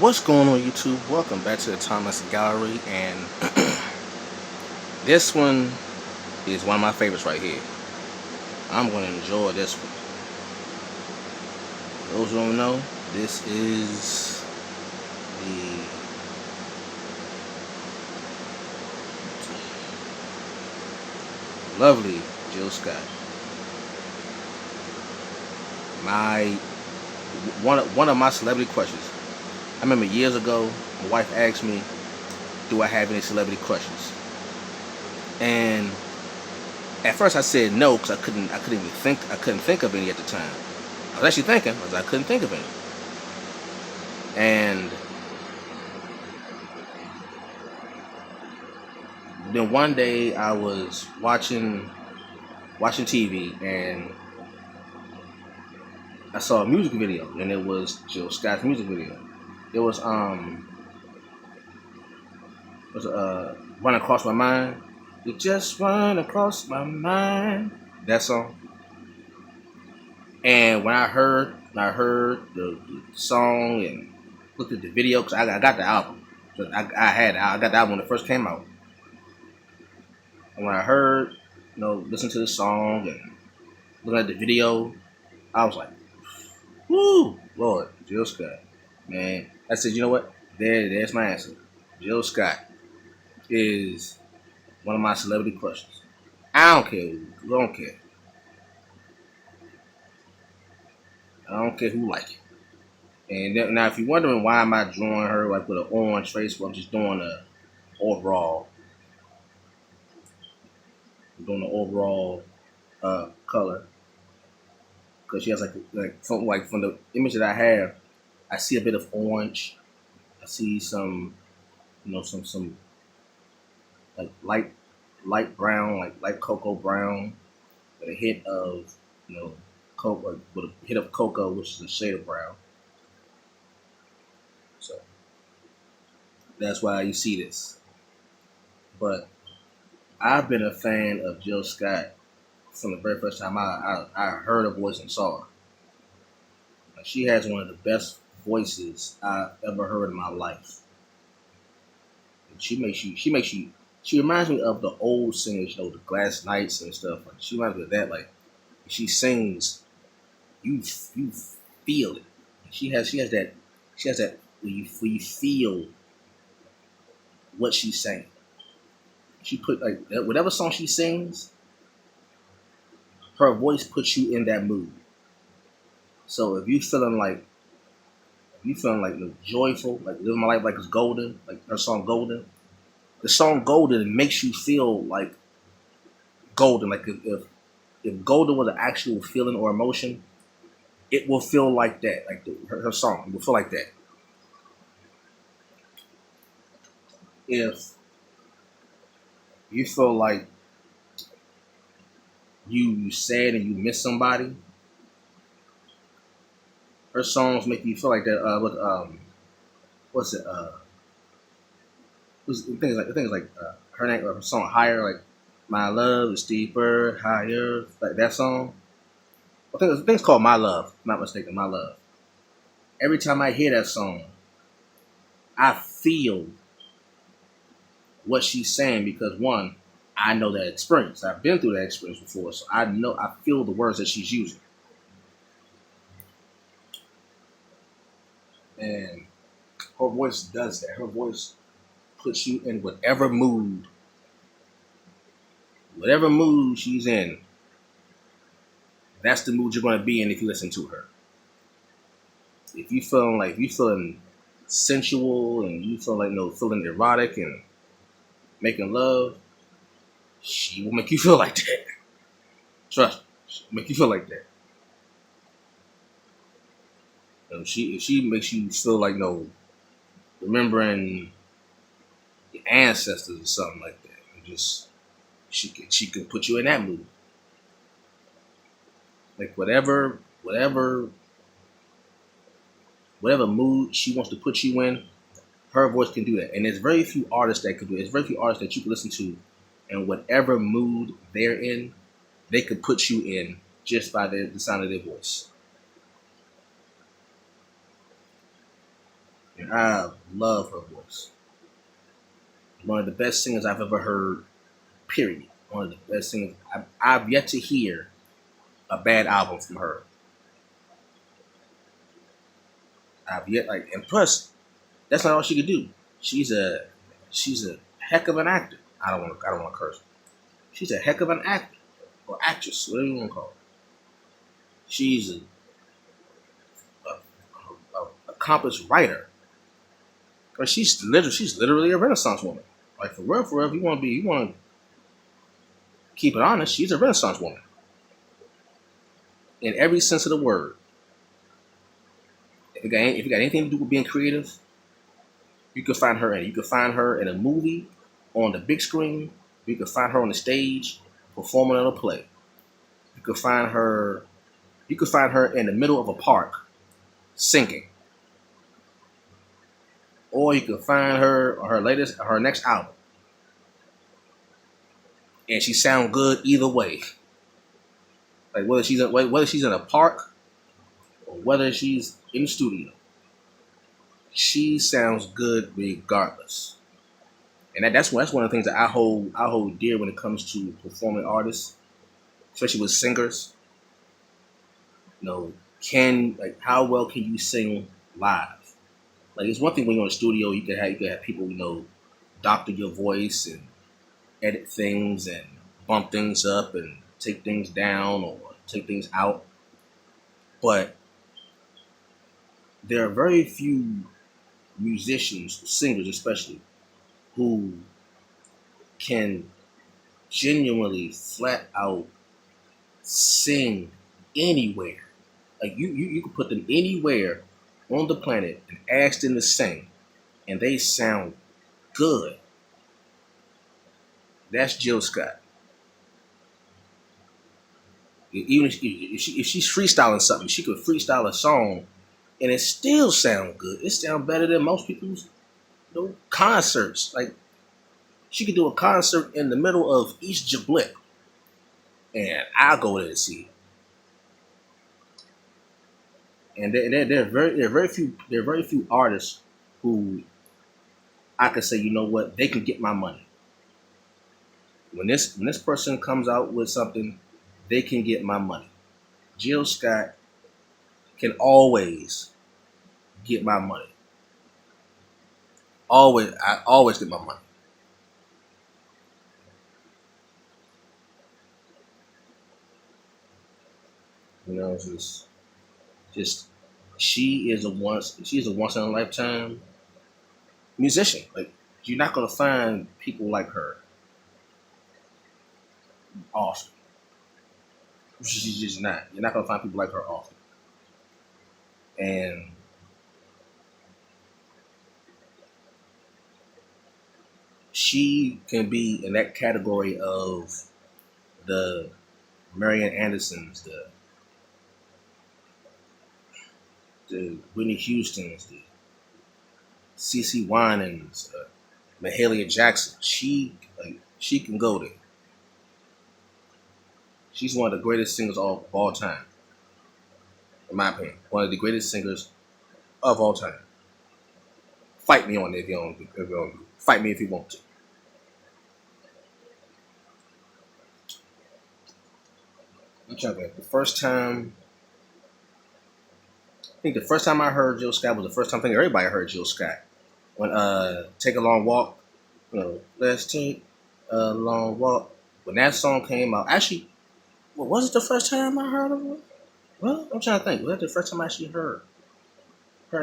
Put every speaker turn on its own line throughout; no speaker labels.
What's going on, YouTube? Welcome back to the Thomas Gallery, and this one is one of my favorites right here. I'm going to enjoy this one. For those who don't know, this is the lovely Jill Scott. My one of my celebrity crushes. I remember years ago, my wife asked me, "Do I have any celebrity crushes?" And at first I said no because I couldn't think of any at the time. I was actually thinking, but I couldn't think of any. And then one day I was watching TV, and I saw a music video, and it was Jill Scott's music video. It Run Across My Mind. It just run across my mind. That song. And when I heard the song and looked at the video, because I got the album. So I got the album when it first came out. And when I heard, listen to the song and looking at the video, I was like, whoo, Lord, Jill Scott. Man. I said, you know what? There's my answer. Jill Scott is one of my celebrity crushes. I don't care. I don't care. I don't care who like it. And now, if you're wondering why am I drawing her like with an orange face, well, I'm just doing a overall, doing the overall color, because she has from the image that I have, I see a bit of orange. I see some, some like light brown, like light cocoa brown, with a hit of, cocoa, with a hit of cocoa, which is a shade of brown. So that's why you see this. But I've been a fan of Jill Scott from the very first time I heard her voice and saw her. Like, she has one of the best voices I've ever heard in my life. And she reminds me of the old singers, the Glass Knights and stuff. Like, she reminds me of that. Like, she sings, you feel it. She has that where you feel what she's saying. She put like whatever song she sings, her voice puts you in that mood. So if you feeling like joyful, like living my life like it's golden, like her song Golden, the song Golden makes you feel like golden. Like if golden was an actual feeling or emotion, it will feel like that. Like her song will feel like that. If you feel like you sad and you miss somebody, her songs make you feel like that. What's it? The thing is like her name, her song Higher, like My Love is Deeper, Higher, like that song. I think it's called My Love. If I'm not mistaken, My Love. Every time I hear that song, I feel what she's saying because one, I know that experience. I've been through that experience before, so I feel the words that she's using, and her voice does that. Her voice puts you in whatever mood she's in. That's the mood you're going to be in if you listen to her. If you feeling sensual and you feel like feeling erotic and making love, she will make you feel like that. Trust me, she'll make you feel like that. If she makes you feel like remembering your ancestors or something like that, and just she can put you in that mood. Like whatever mood she wants to put you in, her voice can do that. And there's very few artists that can do it. There's very few artists that you can listen to, and whatever mood they're in, they could put you in just by the sound of their voice. And I love her voice. One of the best singers I've ever heard. Period. One of the best singers. I've yet to hear a bad album from her. I've yet and plus that's not all she could do. She's a she's a heck of an actor. I don't want to curse. She's a heck of an actor or actress, whatever you want to call her. She's a accomplished writer. But she's literally a Renaissance woman. Like for real, if you want to keep it honest, she's a Renaissance woman in every sense of the word. If you got anything to do with being creative, you can find her in. You can find her in a movie, on the big screen. You can find her on the stage, performing in a play. You can find her. You can find her in the middle of a park, singing. Or you can find her on her next album, and she sound good either way. Like whether she's in a park or whether she's in the studio, she sounds good regardless. And that's one of the things that I hold dear when it comes to performing artists, especially with singers. You know, can how well can you sing live? Like it's one thing when you're in the studio, you can have people doctor your voice and edit things and bump things up and take things down or take things out. But there are very few musicians, singers especially, who can genuinely flat out sing anywhere. Like you can put them anywhere on the planet and ask them to sing, and they sound good. That's Jill Scott. Even if she's freestyling something, she could freestyle a song, and it still sound good. It sound better than most people's concerts. Like she could do a concert in the middle of East Jablik, and I'll go there to see it. And there are very few artists who I could say, you know what, they can get my money. When this person comes out with something, they can get my money. Jill Scott can always get my money. I always get my money. You know, it's just she's a once in a lifetime musician. Like you're not gonna find people like her often. She's just not. You're not gonna find people like her often. And she can be in that category of the Marian Andersons, the Whitney Houstons, the CC Winans, Mahalia Jackson. She can go there. She's one of the greatest singers of all time, in my opinion. One of the greatest singers of all time. Fight me on it if you don't. If you don't fight me if you want to. I'm trying to think. The first time I heard Jill Scott was the first time I think everybody heard Jill Scott. When Take a Long Walk, let's take a long walk. When that song came out, actually, was it the first time I heard of it? Well, I'm trying to think. Was that the first time I actually heard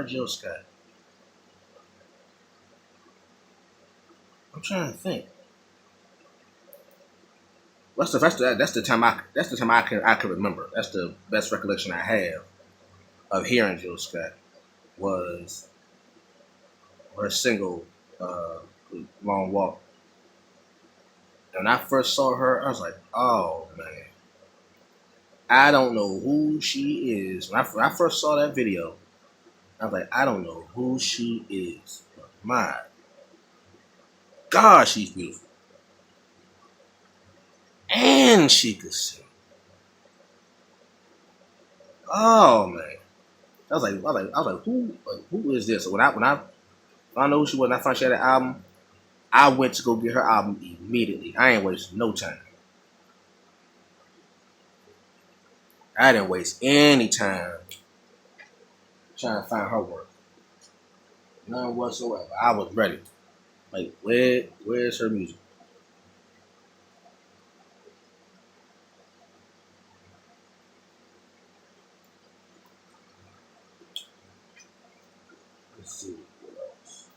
Jill Scott? I'm trying to think. That's the time I can remember. That's the best recollection I have of hearing Jill Scott was her single "Long Walk." And when I first saw her, I was like, "Oh man, I don't know who she is." When I first saw that video, I was like, "I don't know who she is." But my God, she's beautiful, and she could sing. Oh man, I was like, who is this? So when I If I know who she was and I found she had an album, I went to go get her album immediately. I ain't wasting no time. I didn't waste any time trying to find her work. None whatsoever. I was ready. Like, where's her music? Let's see what else.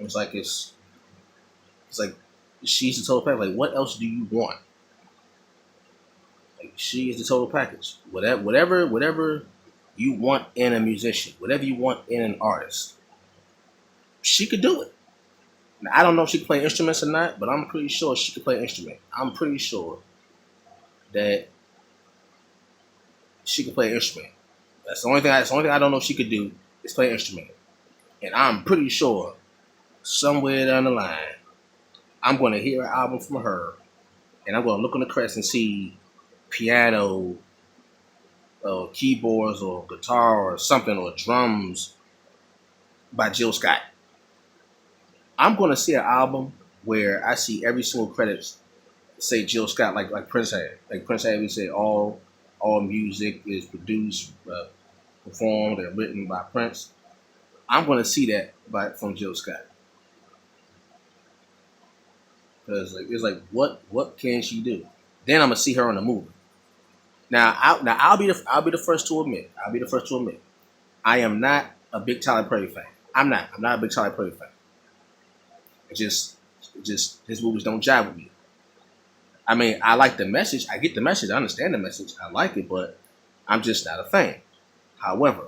It's like she's the total package. Like, what else do you want? Like, she is the total package. Whatever you want in a musician, whatever you want in an artist, she could do it. Now, I don't know if she can play instruments or not, but I'm pretty sure she could play an instrument. I'm pretty sure that she could play an instrument. That's the only thing I don't know if she could do is play an instrument. And I'm pretty sure somewhere down the line, I'm going to hear an album from her, and I'm going to look on the credits and see piano, keyboards, or guitar, or something, or drums by Jill Scott. I'm going to see an album where I see every single credit say Jill Scott, like Prince had. Like Prince had, we say all music is produced, performed, and written by Prince. I'm going to see that from Jill Scott because it's like what can she do? Then I'm gonna see her in the movie. Now I'll be the first to admit. I'll be the first to admit. I am not a big Tyler Perry fan. I'm not a big Tyler Perry fan. It just his movies don't jive with me. I mean, I like the message. I get the message. I understand the message. I like it, but I'm just not a fan. However,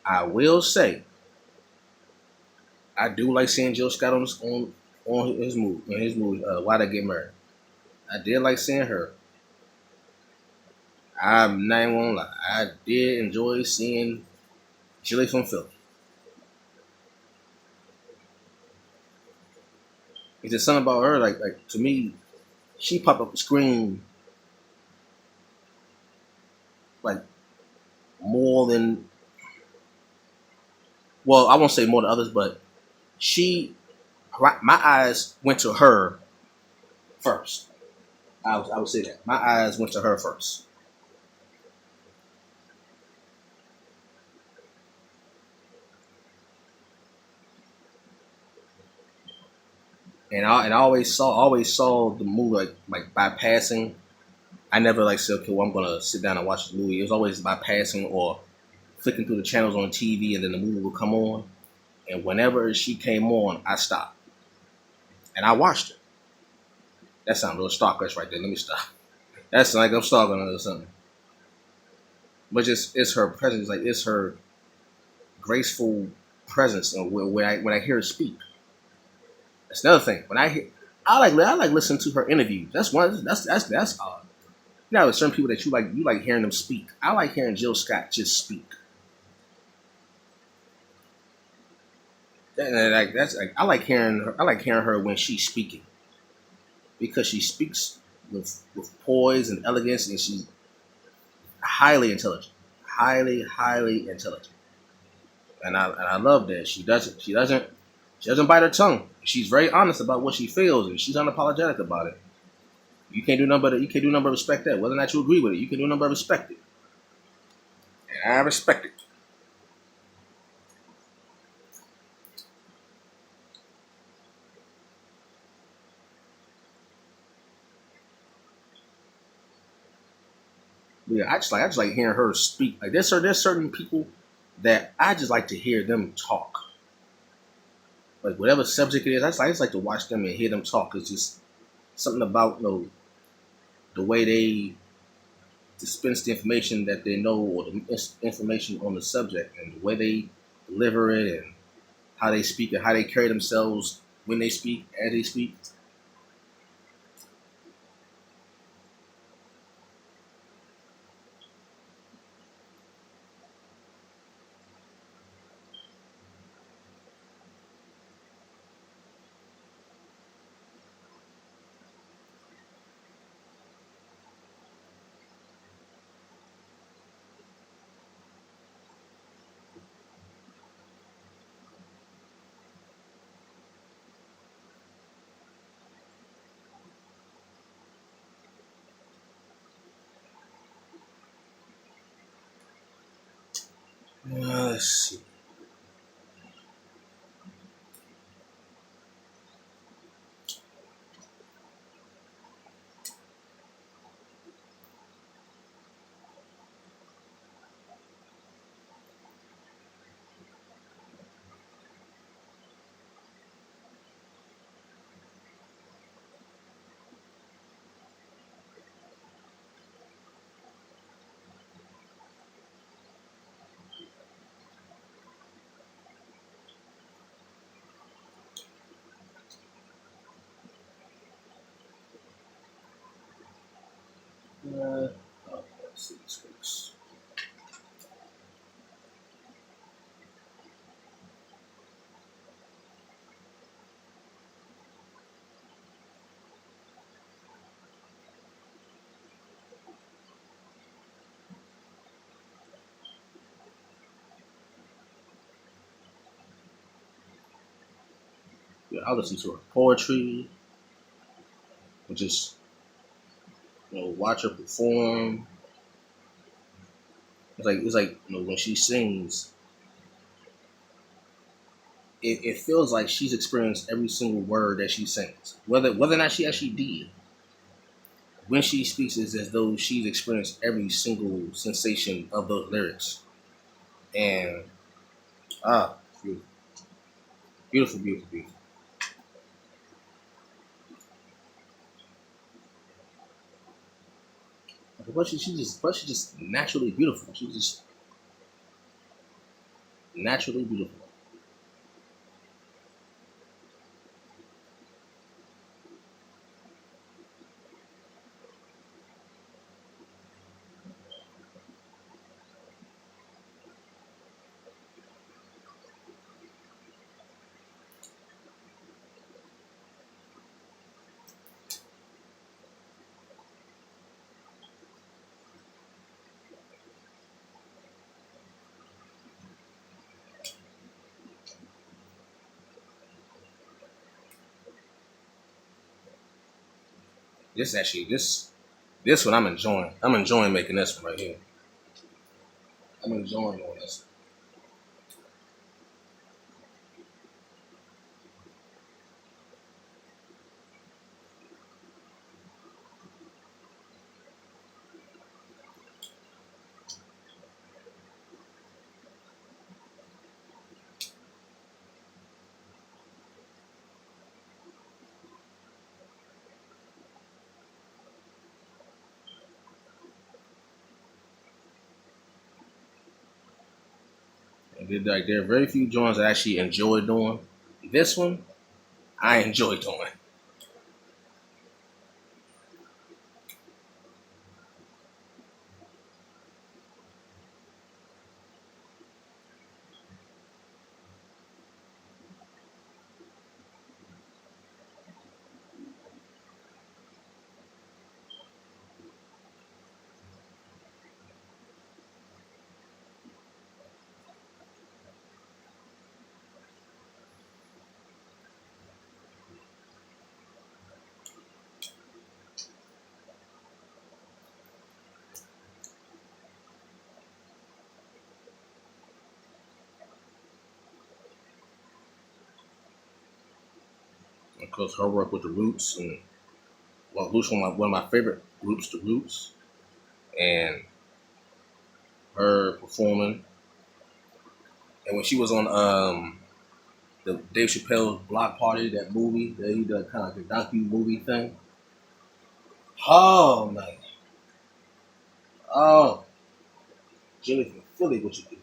I will say I do like seeing Jill Scott on his movie. Why They Get Married. I did like seeing her. I'm not even gonna lie. I did enjoy seeing Chili from Philly. It's just something about her, like to me, she popped up the screen like more than well, I won't say more than others, but she my eyes went to her first. I would say that. My eyes went to her first. And I always saw the movie like by passing. I never like said, okay, well I'm gonna sit down and watch the movie. It was always by passing or flicking through the channels on TV and then the movie would come on. And whenever she came on, I stopped. And I watched her. That sounds real stalkerish right there. Let me stop. That's like I'm stalking her or something. But just it's her presence, like it's her graceful presence and when I hear her speak. That's another thing. When I like listening to her interviews. That's odd. You know, there's certain people that you like hearing them speak. I like hearing Jill Scott just speak. Like that's like I like hearing her when she's speaking because she speaks with poise and elegance and she's highly intelligent, highly intelligent, and I love that she doesn't bite her tongue. She's very honest about what she feels and she's unapologetic about it. You can't do nothing but respect that. Whether or not you agree with it, you can do nothing but respect it, and I respect it. But yeah, I just like hearing her speak. Like there's certain people that I just like to hear them talk. Like whatever subject it is, I just like to watch them and hear them talk. It's just something about the way they dispense the information that they know or the information on the subject and the way they deliver it and how they speak and how they carry themselves when they speak, as they speak. Let's see. Uh, let's see this works. Yeah, I'll listen to her poetry, or just watch her perform. It's like when she sings, it feels like she's experienced every single word that she sings. Whether or not she actually did, when she speaks, it's as though she's experienced every single sensation of those lyrics. And beautiful, beautiful, beautiful, beautiful. But she's just naturally beautiful. She's just naturally beautiful. This one I'm enjoying. I'm enjoying making this one right here. I'm enjoying doing this. Like there are very few joints I actually enjoy doing. This one I enjoy doing. Of course, her work with the Roots and Roots one of my favorite groups, the Roots, and her performing. And when she was on the Dave Chappelle's Block Party, that movie that he did kind of like a docu movie thing. Oh man, oh Jimmy from Philly, what you do?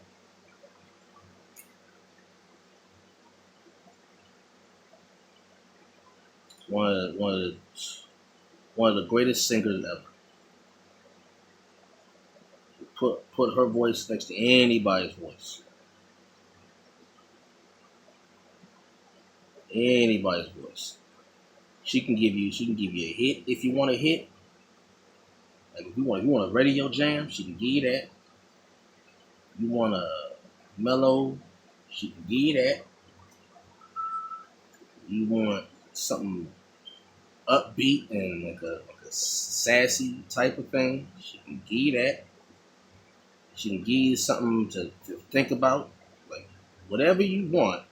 One of the, one of the one of the greatest singers ever. Put her voice next to anybody's voice. Anybody's voice. She can give you a hit if you want a hit. Like if you want a radio jam, she can give you that. You want a mellow, she can give you that. You want something upbeat and like a sassy type of thing, she can give you that. She can give you something to think about. Like whatever you want,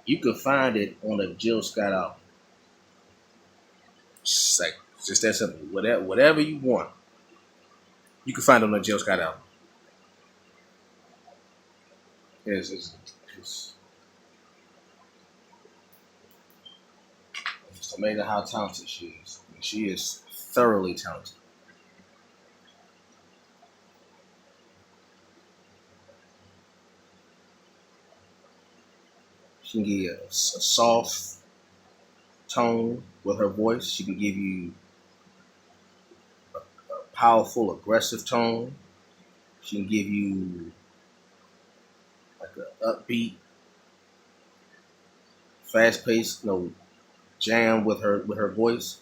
you can find it on a Jill Scott album. Just that simple. Whatever you want, you can find it on a Jill Scott album. It's, it's amazing how talented she is. She is thoroughly talented. She can give you a soft tone with her voice. She can give you a powerful, aggressive tone. She can give you like an upbeat, fast-paced, jam with her voice.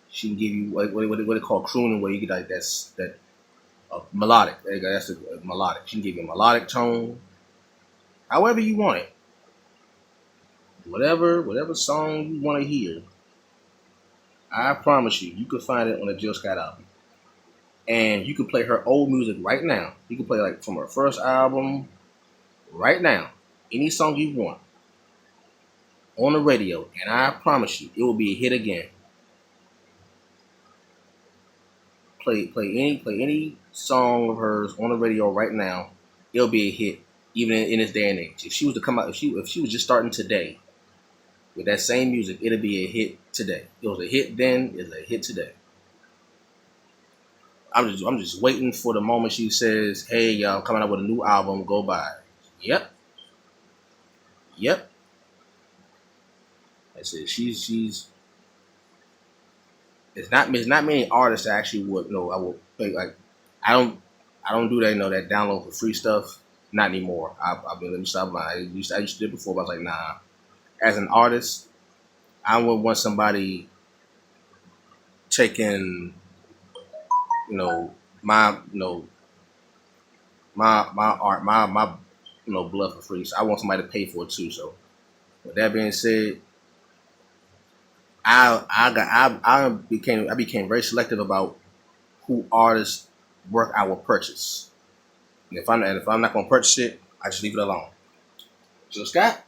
She can give you what they call crooning, where you get like that melodic. There you go. That's a melodic. She can give you a melodic tone, however you want it. Whatever song you want to hear, I promise you, you can find it on a Jill Scott album. And you can play her old music right now. You can play like from her first album right now. Any song you want on the radio, and I promise you, it will be a hit again. Play any song of hers on the radio right now, it'll be a hit, even in this day and age. If she was to come out, if she was just starting today with that same music, it'll be a hit today. It was a hit then, it's a hit today. I'm just waiting for the moment she says, "Hey, y'all, I'm coming out with a new album. Go buy it." Yep. I said she's. It's not many artists that actually would I will play like I don't do that that download for free stuff. Not anymore. I've been let me stop lying. I used to do it before, but I was like, nah. As an artist, I would want somebody taking my my art my blood for free. So I want somebody to pay for it too. So with that being said, I became very selective about who artists work I will purchase. And if I'm not gonna purchase it, I just leave it alone. So Scott,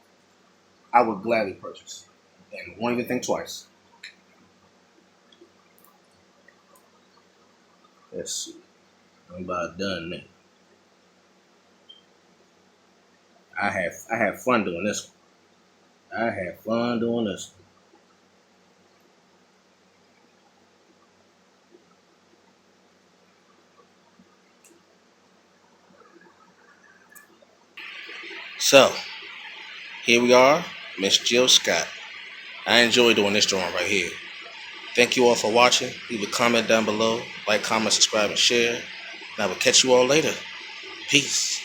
I would gladly purchase and won't even think twice. Let's see. I'm about done now. I have fun doing this one. I have fun doing this one. So here we are, Miss Jill Scott. I enjoy doing this drawing right here. Thank you all for watching. Leave a comment down below. Like, comment, subscribe, and share. And I will catch you all later. Peace.